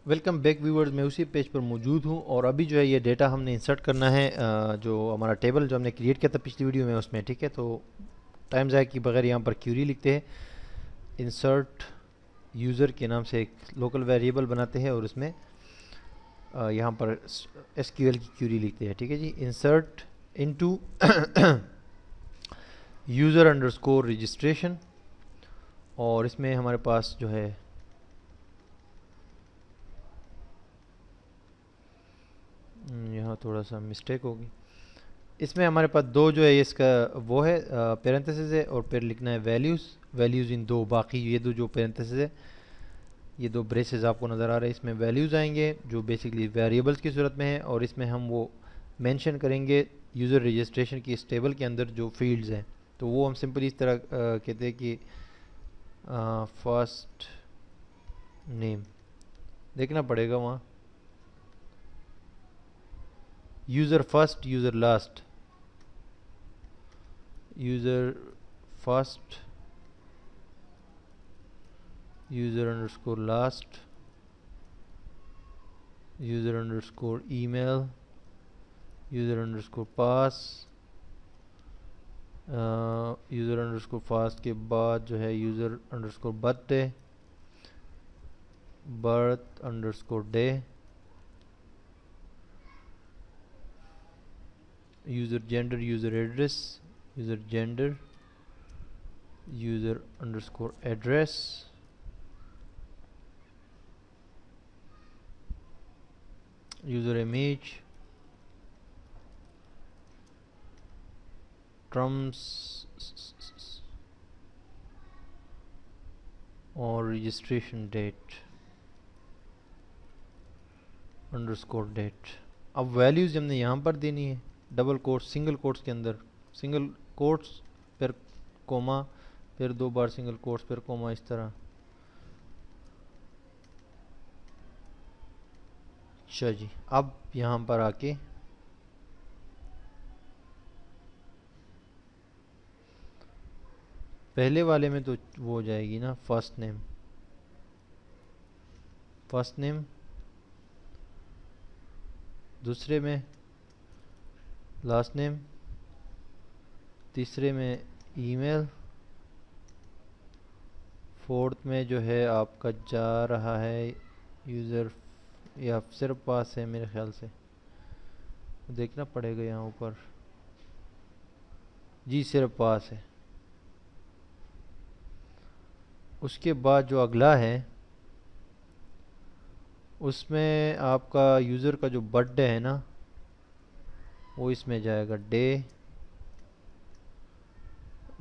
Welcome back viewers. मैं उसी page पर मौजूद हूँ और अभी जो है ये डेटा हमने इंसर्ट करना है, जो हमारा टेबल जो हमने क्रिएट किया था पिछली वीडियो में उसमें। ठीक है, तो टाइम ज़ाया किए बगैर यहाँ पर क्यूरी लिखते हैं, इंसर्ट यूज़र के नाम से एक लोकल वेरिएबल बनाते हैं और उसमें यहाँ पर एसक्यूएल की क्यूरी लिखते हैं। ठीक है जी, insert into user underscore registration, और इसमें हमारे पास जो है यहाँ थोड़ा सा मिस्टेक होगी। इसमें हमारे पास दो जो है इसका वो है पेरेंथेसिस है, और फिर लिखना है वैल्यूज़ इन दो, बाकी ये दो जो पेरेंथेसिस है, ये दो ब्रेसेस आपको नज़र आ रहे हैं, इसमें वैल्यूज़ आएंगे जो बेसिकली वेरिएबल्स की सूरत में है, और इसमें हम वो मेंशन करेंगे यूज़र रजिस्ट्रेशन की इस टेबल के अंदर जो फील्ड्स हैं। तो वो हम सिंपली इस तरह कहते हैं कि फर्स्ट नेम देखना पड़ेगा वहाँ, user first, user last, user first, user underscore last, user underscore email, user underscore pass, user underscore fast के बाद जो है user underscore birthday, birth underscore day, user gender, user address, user gender, user underscore address, user image, terms और registration date underscore date. अब values हमने यहाँ पर देनी है डबल कोट्स, सिंगल कोट्स के अंदर, सिंगल कोट्स फिर कोमा, फिर दो बार सिंगल कोट्स फिर कोमा, इस तरह। अच्छा जी, अब यहाँ पर आके पहले वाले में तो वो हो जाएगी ना फर्स्ट नेम, फर्स्ट नेम, दूसरे में लास्ट नेम, तीसरे में ईमेल, फोर्थ में जो है आपका जा रहा है यूज़र, या सिर्फ पास है मेरे ख्याल से, देखना पड़ेगा यहाँ ऊपर। जी सिर्फ पास है। उसके बाद जो अगला है उसमें आपका यूज़र का जो बर्थडे है ना वो इसमें जाएगा, डे,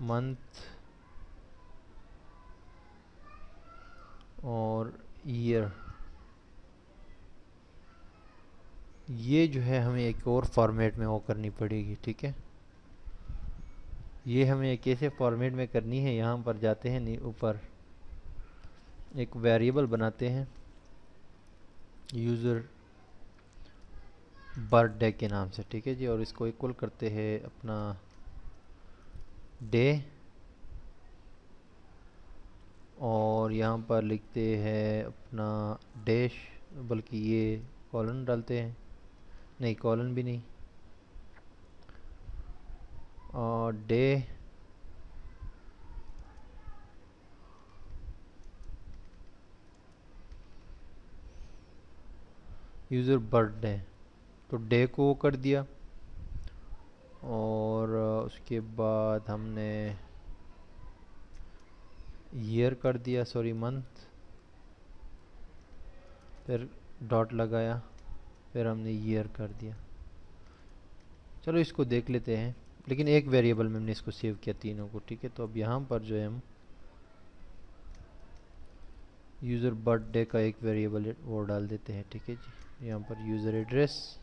मंथ और ईयर। ये जो है हमें एक और फॉर्मेट में वो करनी पड़ेगी। ठीक है, ये हमें एक ऐसे फॉर्मेट में करनी है, यहाँ पर जाते हैं ऊपर एक वेरिएबल बनाते हैं यूज़र बर्थडे के नाम से। ठीक है जी, और इसको इक्वल करते हैं अपना डे, और यहाँ पर लिखते हैं अपना डैश, बल्कि ये कॉलन डालते हैं, नहीं कॉलन भी नहीं, और डे, यूज़र बर्थडे, तो डे को वो कर दिया, और उसके बाद हमने ईयर कर दिया, सॉरी मंथ, फिर डॉट लगाया, फिर हमने ईयर कर दिया। चलो इसको देख लेते हैं, लेकिन एक वेरिएबल में हमने इसको सेव किया तीनों को। ठीक है, तो अब यहाँ पर जो है हम यूज़र बर्थडे का एक वेरिएबल वो डाल देते हैं। ठीक है जी, यहाँ पर यूज़र एड्रेस,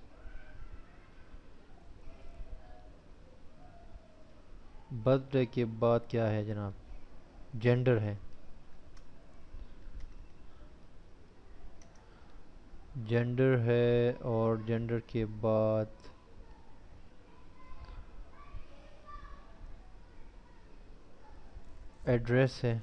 बर्थडे के बाद क्या है जनाब, जेंडर है, जेंडर है, और जेंडर के बाद एड्रेस है,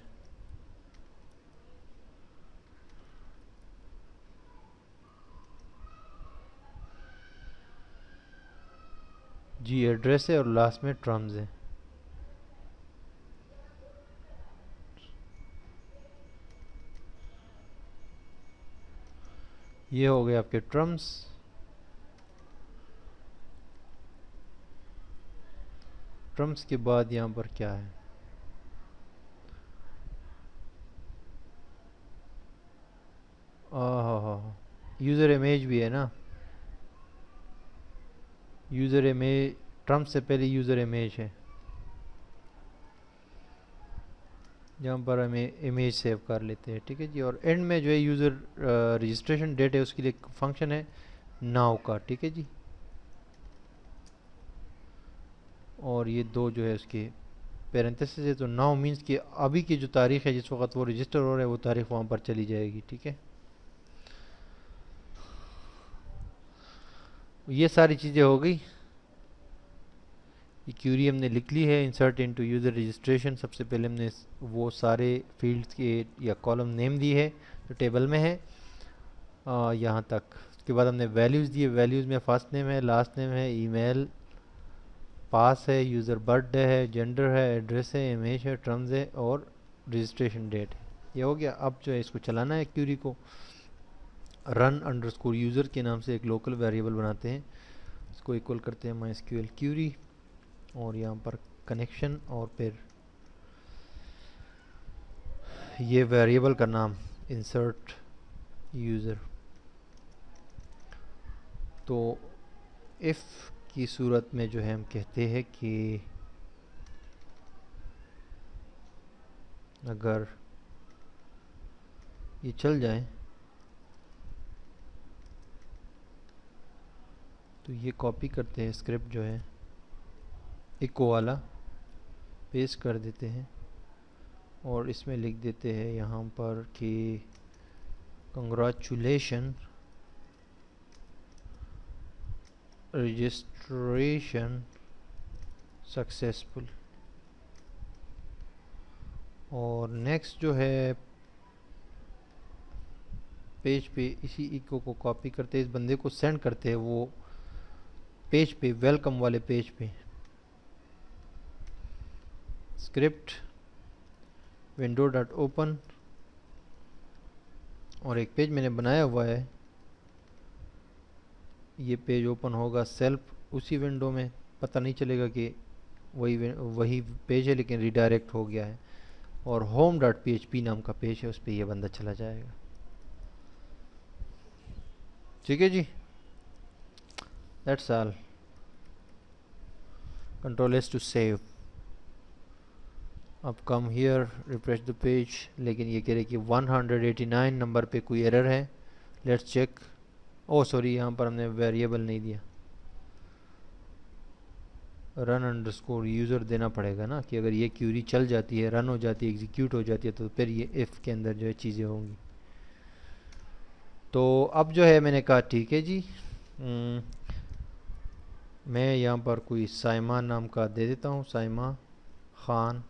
जी एड्रेस है और लास्ट में टर्म्स है। ये हो गए आपके टर्म्स। टर्म्स के बाद यहाँ पर क्या है, यूज़र इमेज भी है ना। यूज़र इमेज, टर्म्स से पहले यूज़र इमेज है। यहाँ पर हमें इमेज सेव कर लेते हैं, ठीक है जी। और एंड में जो है यूज़र रजिस्ट्रेशन डेट है, उसके लिए फंक्शन है नाउ का, ठीक है जी। और ये दो जो है उसके पैरेंथेसिस है, तो नाउ मीन्स कि अभी की जो तारीख है जिस वक्त वो रजिस्टर हो रहा है वो तारीख वहाँ पर चली जाएगी, ठीक है। ये सारी चीज़ें हो गई। ये क्यूरी हमने लिख ली है, इंसर्ट इनटू यूज़र रजिस्ट्रेशन। सबसे पहले हमने वो सारे फील्ड्स के या कॉलम नेम दी है जो टेबल में है यहाँ तक। उसके बाद हमने वैल्यूज़ दिए, वैल्यूज़ में फर्स्ट नेम है, लास्ट नेम है, ईमेल, पास है, यूज़र बर्थडे है, जेंडर है, एड्रेस है, इमेज है, टर्म्स है और रजिस्ट्रेशन डेट है। ये हो गया। अब जो है इसको चलाना है क्यूरी को। रन अंडरस्कोर यूज़र के नाम से एक लोकल वेरिएबल बनाते हैं, इसको इक्वल करते हैं माइस्क्यूएल क्यूरी, और यहाँ पर कनेक्शन और फिर ये वेरिएबल का नाम इंसर्ट यूज़र। तो इफ़ की सूरत में जो है हम कहते हैं कि अगर ये चल जाए तो ये कॉपी करते हैं, स्क्रिप्ट जो है इको वाला पेस्ट कर देते हैं और इसमें लिख देते हैं यहाँ पर कि कंग्रेचुलेशन रजिस्ट्रेशन सक्सेसफुल। और नेक्स्ट जो है पेज पे इसी इको को कॉपी करते इस बंदे को सेंड करते हैं वो पेज पे, वेलकम वाले पेज पे। स्क्रिप्ट विंडो डॉट ओपन, और एक पेज मैंने बनाया हुआ है, ये पेज ओपन होगा सेल्फ उसी विंडो में। पता नहीं चलेगा कि वही पेज है, लेकिन रिडायरेक्ट हो गया है। और होम डॉट PHP नाम का पेज है, उस पर यह बंदा चला जाएगा, ठीक है जी। That's all. Control S to save. अब come here, refresh the page, लेकिन ये कह रहे कि 189 नंबर पे कोई एरर है। Let's check. ओ सॉरी, यहाँ पर हमने वेरिएबल नहीं दिया, रन अंडरस्कोर यूज़र देना पड़ेगा ना, कि अगर ये क्यूरी चल जाती है, रन हो जाती है, एग्जीक्यूट हो जाती है, तो फिर ये इफ़ के अंदर जो है चीज़ें होंगी। तो अब जो है मैंने कहा ठीक है जी, मैं यहाँ पर कोई साइमा नाम का दे देता हूँ, साइमा ख़ान,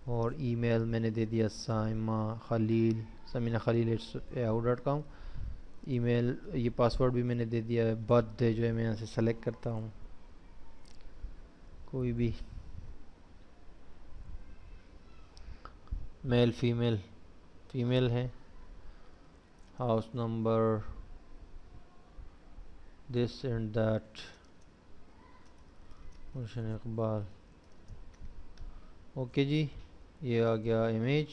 और ईमेल मैंने दे दिया साइमा खलील, समीना खलील @yahoo.com। ईमेल, ये पासवर्ड भी मैंने दे दिया है। बर्थडे जो है मैं यहाँ से सेलेक्ट करता हूँ कोई भी, मेल फीमेल, फीमेल है। House number this and that, Hussain Iqbal. Okay जी, ये आ गया image.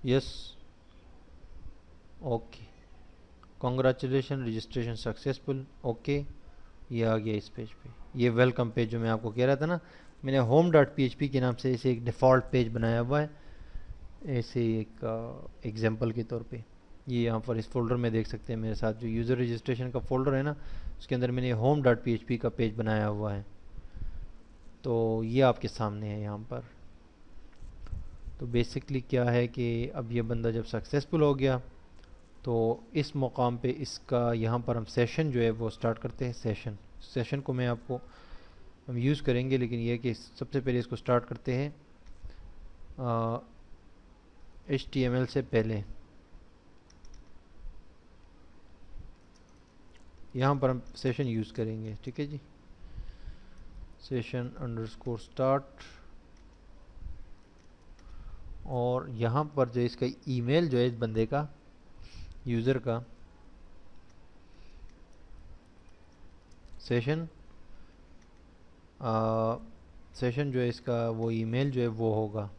Yes, okay, congratulation registration successful. Okay, ये आ गया इस पेज पे। ये वेलकम पेज जो मैं आपको कह रहा था ना, मैंने होम डॉट PHP के नाम से इसे एक डिफ़ॉल्ट पेज बनाया हुआ है, ऐसे एक एग्जांपल के तौर पे। ये यहाँ पर इस फोल्डर में देख सकते हैं मेरे साथ जो यूज़र रजिस्ट्रेशन का फोल्डर है ना, उसके अंदर मैंने होम डॉट PHP का पेज बनाया हुआ है। तो ये आपके सामने है यहाँ पर। तो बेसिकली क्या है कि अब ये बंदा जब सक्सेसफुल हो गया तो इस मुकाम पे इसका यहाँ पर हम सेशन जो है वो स्टार्ट करते हैं। सेशन को मैं आपको हम यूज़ करेंगे, लेकिन ये कि सबसे पहले इसको स्टार्ट करते हैं HTML से पहले यहाँ पर हम सेशन यूज़ करेंगे, ठीक है जी। सेशन अंडरस्कोर स्टार्ट, और यहाँ पर जो इसका ईमेल जो है इस बंदे का, यूज़र का, सेशन सेशन जो है इसका वो ईमेल जो है वो होगा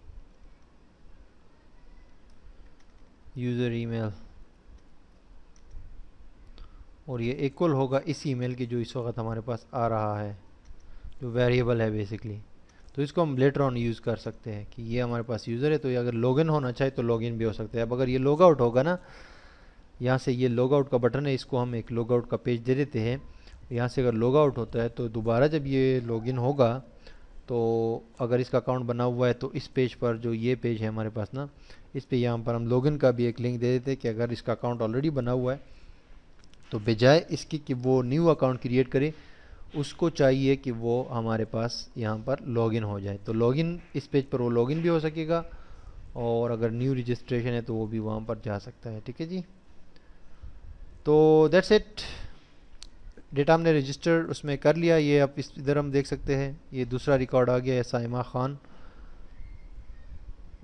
यूज़र ईमेल, और ये इक्वल होगा इस ईमेल की जो इस वक्त हमारे पास आ रहा है, जो वेरिएबल है बेसिकली। तो इसको हम लेटर ऑन यूज़ कर सकते हैं कि ये हमारे पास यूज़र है, तो ये अगर लॉगिन होना चाहे तो लॉगिन भी हो सकता है। अब अगर ये लॉग आउट होगा ना, यहाँ से ये लॉग आउट का बटन है, इसको हम एक लॉग आउट का पेज दे देते हैं। यहाँ से अगर लॉग आउट होता है तो दोबारा जब ये लॉगिन होगा, तो अगर इसका अकाउंट बना हुआ है तो इस पेज पर, जो ये पेज है हमारे पास ना, इस पे यहाँ पर हम लॉगिन का भी एक लिंक दे देते हैं कि अगर इसका अकाउंट ऑलरेडी बना हुआ है तो बजाय इसकी कि वो न्यू अकाउंट क्रिएट करे, उसको चाहिए कि वो हमारे पास यहाँ पर लॉगिन हो जाए। तो लॉगिन, इस पेज पर वो लॉगिन भी हो सकेगा, और अगर न्यू रजिस्ट्रेशन है तो वो भी वहाँ पर जा सकता है, ठीक है जी। तो दैट्स इट, डेटा हमने रजिस्टर उसमें कर लिया। ये अब इधर हम देख सकते हैं, ये दूसरा रिकॉर्ड आ गया है, साइमा खान,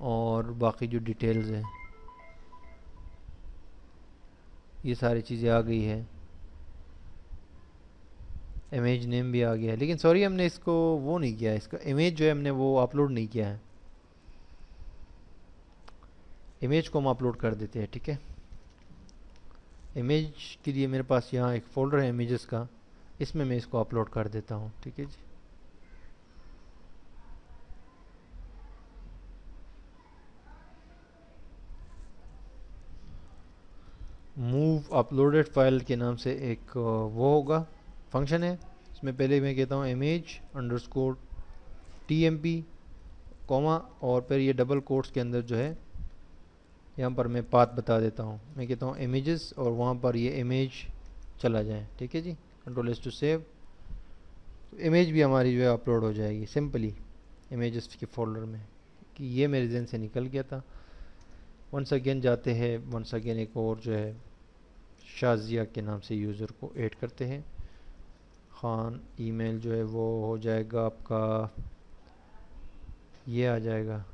और बाकी जो डिटेल्स हैं ये सारी चीज़ें आ गई है, इमेज नेम भी आ गया है। लेकिन सॉरी हमने इसको वो नहीं किया है, इसका इमेज जो है हमने वो अपलोड नहीं किया है। इमेज को हम अपलोड कर देते हैं, ठीक है। इमेज के लिए मेरे पास यहाँ एक फ़ोल्डर है इमेजेस का, इसमें मैं इसको अपलोड कर देता हूँ, ठीक है जी। मूव अपलोडेड फाइल के नाम से एक वो होगा, फंक्शन है। इसमें पहले मैं कहता हूँ इमेज अंडरस्कोर TMP कॉमा, और फिर ये डबल कोट्स के अंदर जो है यहाँ पर मैं पाथ बता देता हूँ, मैं कहता हूँ इमेजेस, और वहाँ पर ये इमेज चला जाए, ठीक है जी। Ctrl+S टू सेव, तो इमेज भी हमारी जो है अपलोड हो जाएगी सिंपली इमेजेस के फोल्डर में, कि ये मेरे जहन से निकल गया था। वंस अगेन जाते हैं, वंस अगेन एक और जो है शाजिया के नाम से यूज़र को ऐड करते हैं। खान ईमेल जो है वो हो जाएगा आपका, ये आ जाएगा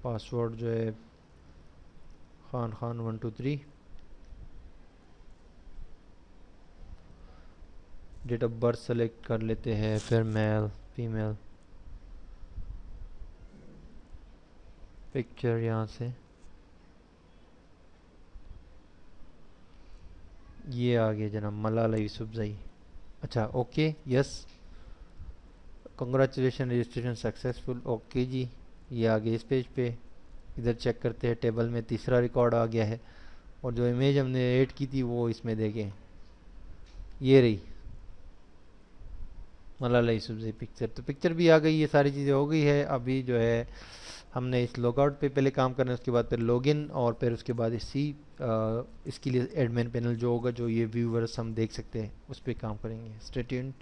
पासवर्ड जो है Khan 123, date of birth select कर लेते हैं, फिर मेल फीमेल, पिक्चर यहाँ से ये आ गया जनाब मलाला यूसुफजई। अच्छा okay, yes, congratulation registration successful, okay जी। ये आ गया इस पेज पे, इधर चेक करते हैं, टेबल में तीसरा रिकॉर्ड आ गया है, और जो इमेज हमने ऐड की थी वो इसमें देखें, ये रही मलाला यूसुफजई पिक्चर। तो पिक्चर भी आ गई, ये सारी चीज़ें हो गई है। अभी जो है हमने इस लॉगआउट पे पहले काम करना है, उसके बाद फिर लॉगिन, और फिर उसके बाद इसके लिए एडमिन पैनल जो होगा, जो ये व्यूवर्स हम देख सकते हैं, उस पर काम करेंगे। Stay tuned.